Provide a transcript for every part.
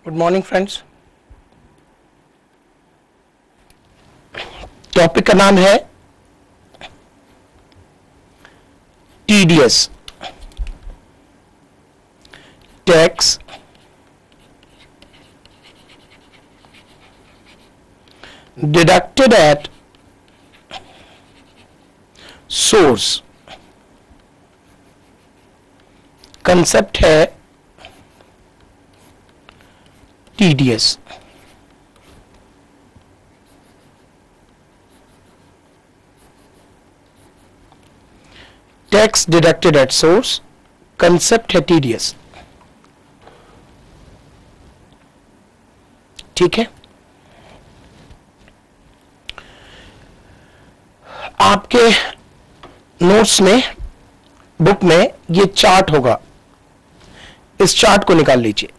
Good morning friends. Topic का नाम है TDS, tax deducted at source. Concept है TDS। Tax deducted at source, concept है TDS। ठीक है, आपके नोट्स में, बुक में ये चार्ट होगा, इस चार्ट को निकाल लीजिए।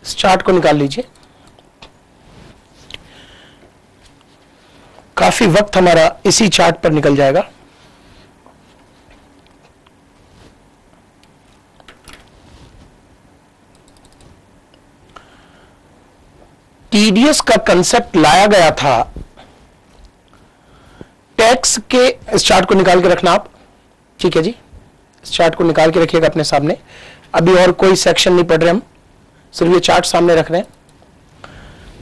इस चार्ट को निकाल लीजिए। काफी वक्त हमारा इसी चार्ट पर निकल जाएगा। टीडीएस का कंसेप्ट लाया गया था टैक्स के। इस चार्ट को निकाल के रखना आप, ठीक है जी। इस चार्ट को निकाल के रखिएगा अपने सामने। अभी और कोई सेक्शन नहीं पढ़ रहे हम, सिर्फ ये चार्ट सामने रख रहे हैं।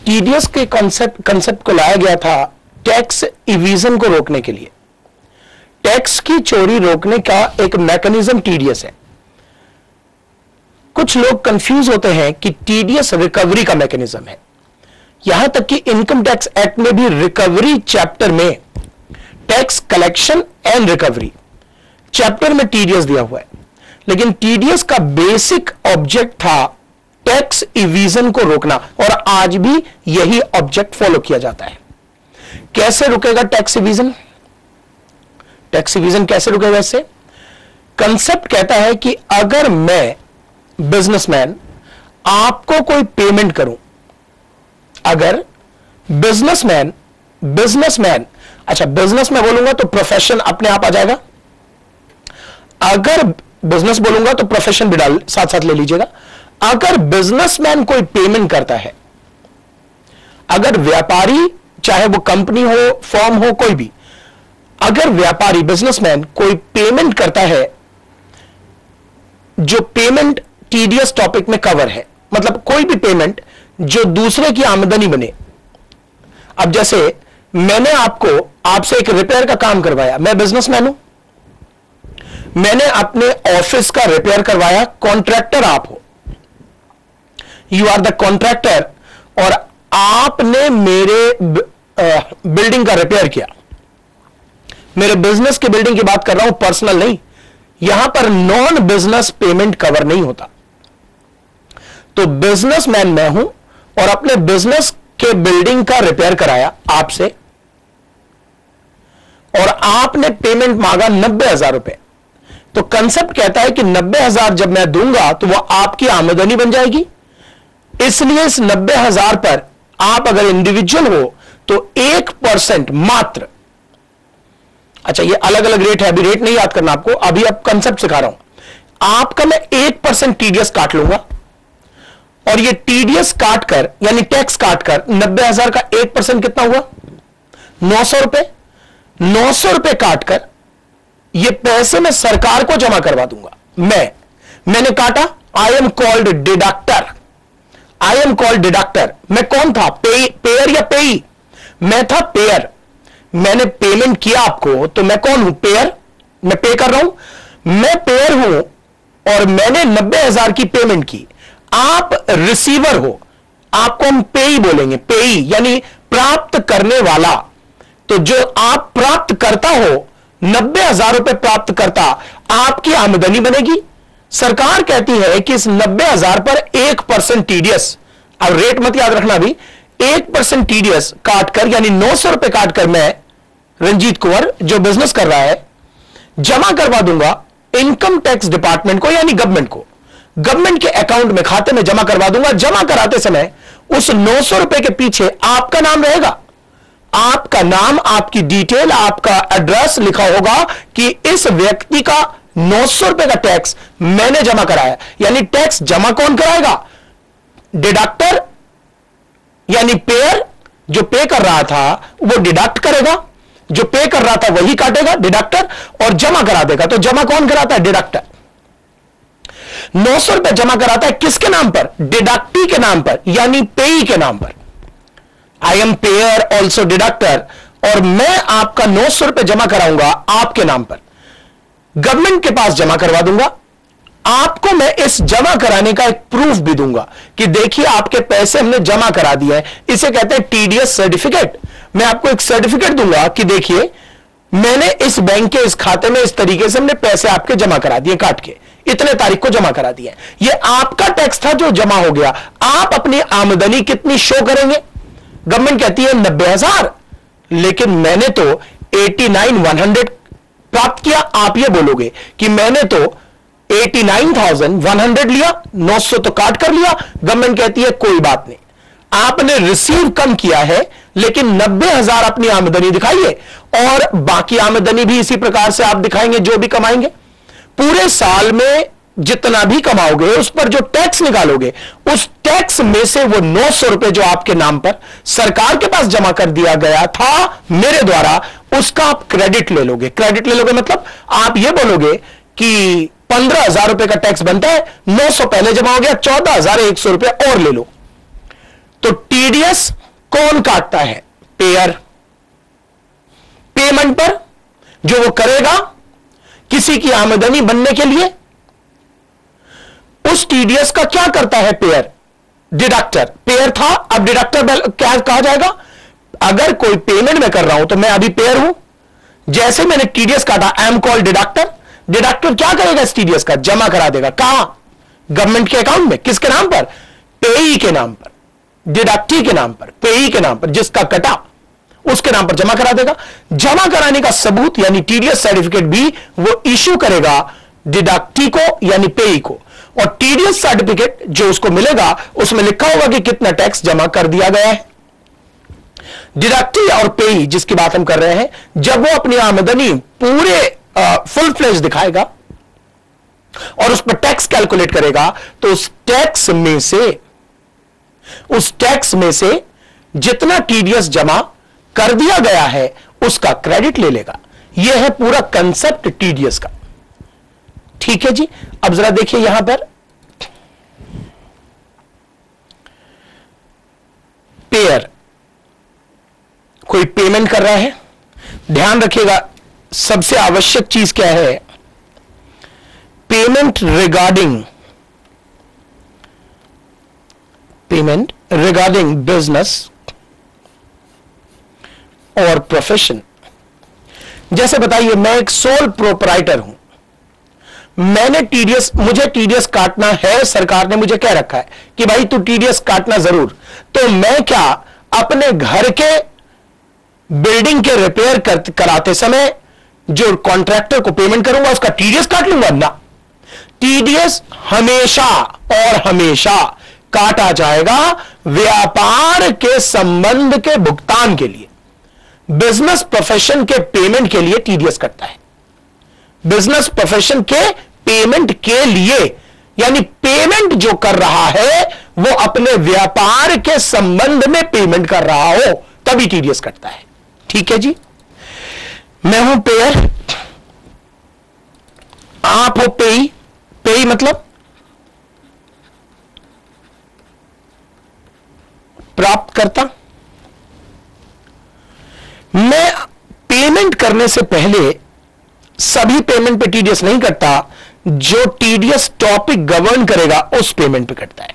टीडीएस के कंसेप्ट को लाया गया था टैक्स इवीजन को रोकने के लिए। टैक्स की चोरी रोकने का एक मैकेनिज्म टीडीएस है। कुछ लोग कंफ्यूज होते हैं कि टीडीएस रिकवरी का मैकेनिज्म है। यहां तक कि इनकम टैक्स एक्ट में भी रिकवरी चैप्टर में tax collection and recovery chapter में टीडीएस दिया हुआ है, लेकिन टीडीएस का बेसिक ऑब्जेक्ट था टैक्स इवीजन को रोकना, और आज भी यही ऑब्जेक्ट फॉलो किया जाता है। कैसे रुकेगा टैक्स इवीजन? टैक्स इवीजन कैसे रुकेगा? इससे कंसेप्ट कहता है कि अगर मैं बिजनेसमैन आपको कोई पेमेंट करूं, अगर बिजनेसमैन अच्छा बिजनेस में बोलूंगा तो प्रोफेशन अपने आप आ जाएगा। अगर बिजनेस बोलूंगा तो प्रोफेशन भी डाल साथ साथ ले लीजिएगा। अगर बिजनेसमैन कोई पेमेंट करता है, अगर व्यापारी, चाहे वो कंपनी हो, फर्म हो, कोई भी, अगर व्यापारी बिजनेसमैन कोई पेमेंट करता है, जो पेमेंट टीडीएस टॉपिक में कवर है, मतलब कोई भी पेमेंट जो दूसरे की आमदनी बने। अब जैसे मैंने आपसे एक रिपेयर का काम करवाया, मैं बिजनेसमैन हूं, मैंने अपने ऑफिस का रिपेयर करवाया, कॉन्ट्रैक्टर आप हो, यू आर द कॉन्ट्रैक्टर, और आपने मेरे बिल्डिंग का रिपेयर किया। मेरे बिजनेस की बिल्डिंग की बात कर रहा हूं, पर्सनल नहीं। यहां पर नॉन बिजनेस पेमेंट कवर नहीं होता। तो बिजनेसमैन मैं हूं और अपने बिजनेस के बिल्डिंग का रिपेयर कराया आपसे, और आपने पेमेंट मांगा 90,000 रुपए। तो कंसेप्ट कहता है कि 90,000 जब मैं दूंगा तो वह आपकी आमदनी बन जाएगी। इसलिए इस 90,000 पर आप अगर इंडिविजुअल हो तो 1% मात्र, अच्छा ये अलग अलग रेट है, अभी रेट नहीं याद करना आपको, अभी अब कंसेप्ट सिखा रहा हूं। आपका मैं 1% टीडीएस काट लूंगा, और ये टीडीएस काटकर यानी टैक्स काटकर 90,000 का 1% कितना हुआ? 900 रुपए। 900 रुपए काटकर ये पैसे मैं सरकार को जमा करवा दूंगा। मैंने काटा, I am called deductor. I am called deductor. मैं कौन था? पेयर या पेई? मैं था पेयर। मैंने पेमेंट किया आपको, तो मैं कौन हूं? पेयर। मैं पे कर रहा हूं, मैं पेयर हूं, और मैंने 90,000 की पेमेंट की। आप रिसीवर हो, आपको हम पेई बोलेंगे, पेई यानी प्राप्त करने वाला। तो जो आप प्राप्त करता हो, 90,000 रुपए प्राप्त करता, आपकी आमदनी बनेगी। सरकार कहती है कि इस 90,000 पर 1% टीडीएस, अब रेट मत याद रखना भी, 1% टीडीएस काटकर यानी 900 रुपए काटकर मैं रंजीत कुंवर जो बिजनेस कर रहा है जमा करवा दूंगा इनकम टैक्स डिपार्टमेंट को, यानी गवर्नमेंट को। गवर्नमेंट के अकाउंट में, खाते में जमा करवा दूंगा। जमा कराते समय उस 900 रुपए के पीछे आपका नाम रहेगा, आपका नाम, आपकी डिटेल, आपका एड्रेस लिखा होगा कि इस व्यक्ति का 900 रुपए का टैक्स मैंने जमा कराया। यानी टैक्स जमा कौन कराएगा? डिडक्टर यानी पेयर, जो पे कर रहा था वो डिडक्ट करेगा, जो पे कर रहा था वही काटेगा डिडक्टर, और जमा करा देगा। तो जमा कौन कराता है? डिडक्टर। 900 रुपए जमा कराता है किसके नाम पर? डिडक्टी के नाम पर, यानी पेई के नाम पर। I am pair also deductor, और मैं आपका 900 रुपए जमा कराऊंगा आपके नाम पर, गवर्नमेंट के पास जमा करवा दूंगा। आपको मैं इस जमा कराने का एक प्रूफ भी दूंगा कि देखिए आपके पैसे हमने जमा करा दिए हैं। इसे कहते हैं टीडीएस सर्टिफिकेट। मैं आपको एक सर्टिफिकेट दूंगा कि देखिए मैंने इस बैंक के इस खाते में इस तरीके से हमने पैसे आपके जमा करा दिए, काट के इतने तारीख को जमा करा दिए। ये आपका टैक्स था जो जमा हो गया। आप अपनी आमदनी कितनी शो करेंगे? गवर्नमेंट कहती है 90,000, लेकिन मैंने तो 89,100 प्राप्त किया। आप ये बोलोगे कि मैंने तो 89,100 लिया, 900 तो काट कर लिया। गवर्नमेंट कहती है कोई बात नहीं, आपने रिसीव कम किया है, लेकिन 90,000 अपनी आमदनी दिखाइए, और बाकी आमदनी भी इसी प्रकार से आप दिखाएंगे जो भी कमाएंगे। पूरे साल में जितना भी कमाओगे उस पर जो टैक्स निकालोगे, उस टैक्स में से वो 900 रुपए जो आपके नाम पर सरकार के पास जमा कर दिया गया था मेरे द्वारा, उसका आप क्रेडिट ले लोगे। क्रेडिट ले लोगे मतलब आप ये बोलोगे कि 15,000 रुपए का टैक्स बनता है, 900 पहले जमा हो गया, 14,100 रुपए और ले लो। तो टीडीएस कौन काटता है? पेयर। पेमेंट पर जो वो करेगा किसी की आमदनी बनने के लिए, उस टीडीएस का क्या करता है पेयर? डिडक्टर। पेयर था, अब डिडक्टर क्या कहा जाएगा? अगर कोई पेमेंट में कर रहा हूं तो मैं अभी पेयर हूं, जैसे मैंने टीडीएस काटा I am called deductor. Deductor क्या करेगा? इस टीडीएस का जमा करा देगा। कहां? गवर्नमेंट के अकाउंट में। किसके नाम पर? पेई के नाम पर, डिडक्टी के नाम पर, पेई के नाम पर, जिसका कटा उसके नाम पर जमा करा देगा। जमा कराने का सबूत यानी टीडीएस सर्टिफिकेट भी वो इश्यू करेगा डिडक्टी को यानी पेई को, और टीडीएस सर्टिफिकेट जो उसको मिलेगा उसमें लिखा होगा कि कितना टैक्स जमा कर दिया गया है। डिडक्टी और पेई जिसकी बात हम कर रहे हैं, जब वो अपनी आमदनी पूरे फुल फ्लेज दिखाएगा और उस पर टैक्स कैलकुलेट करेगा, तो उस टैक्स में से जितना टीडीएस जमा कर दिया गया है उसका क्रेडिट ले लेगा। यह है पूरा कंसेप्ट टीडीएस का। ठीक है जी। अब जरा देखिए यहां पर पेयर, कोई पेमेंट कर रहा है, ध्यान रखिएगा सबसे आवश्यक चीज क्या है? पेमेंट रिगार्डिंग बिजनेस और प्रोफेशन। जैसे बताइए मैं एक सोल प्रोपराइटर हूं, मुझे टीडीएस काटना है, सरकार ने मुझे कह रखा है कि भाई तू टीडीएस काटना जरूर। तो मैं क्या अपने घर के बिल्डिंग के रिपेयर कराते समय जो कॉन्ट्रैक्टर को पेमेंट करूंगा उसका टीडीएस काट लूंगा? ना, टीडीएस हमेशा और हमेशा काटा जाएगा व्यापार के संबंध के भुगतान के लिए। बिजनेस प्रोफेशन के पेमेंट के लिए टीडीएस कटता है। बिजनेस प्रोफेशन के पेमेंट के लिए, यानी पेमेंट जो कर रहा है वो अपने व्यापार के संबंध में पेमेंट कर रहा हो तभी टीडीएस कटता है। ठीक है जी। मैं हूं पेयर, आप हो पेई। पेई मतलब प्राप्त करता। मैं पेमेंट करने से पहले सभी पेमेंट पे टीडीएस नहीं कटता, जो टीडीएस टॉपिक गवर्न करेगा उस पेमेंट पे कटता है।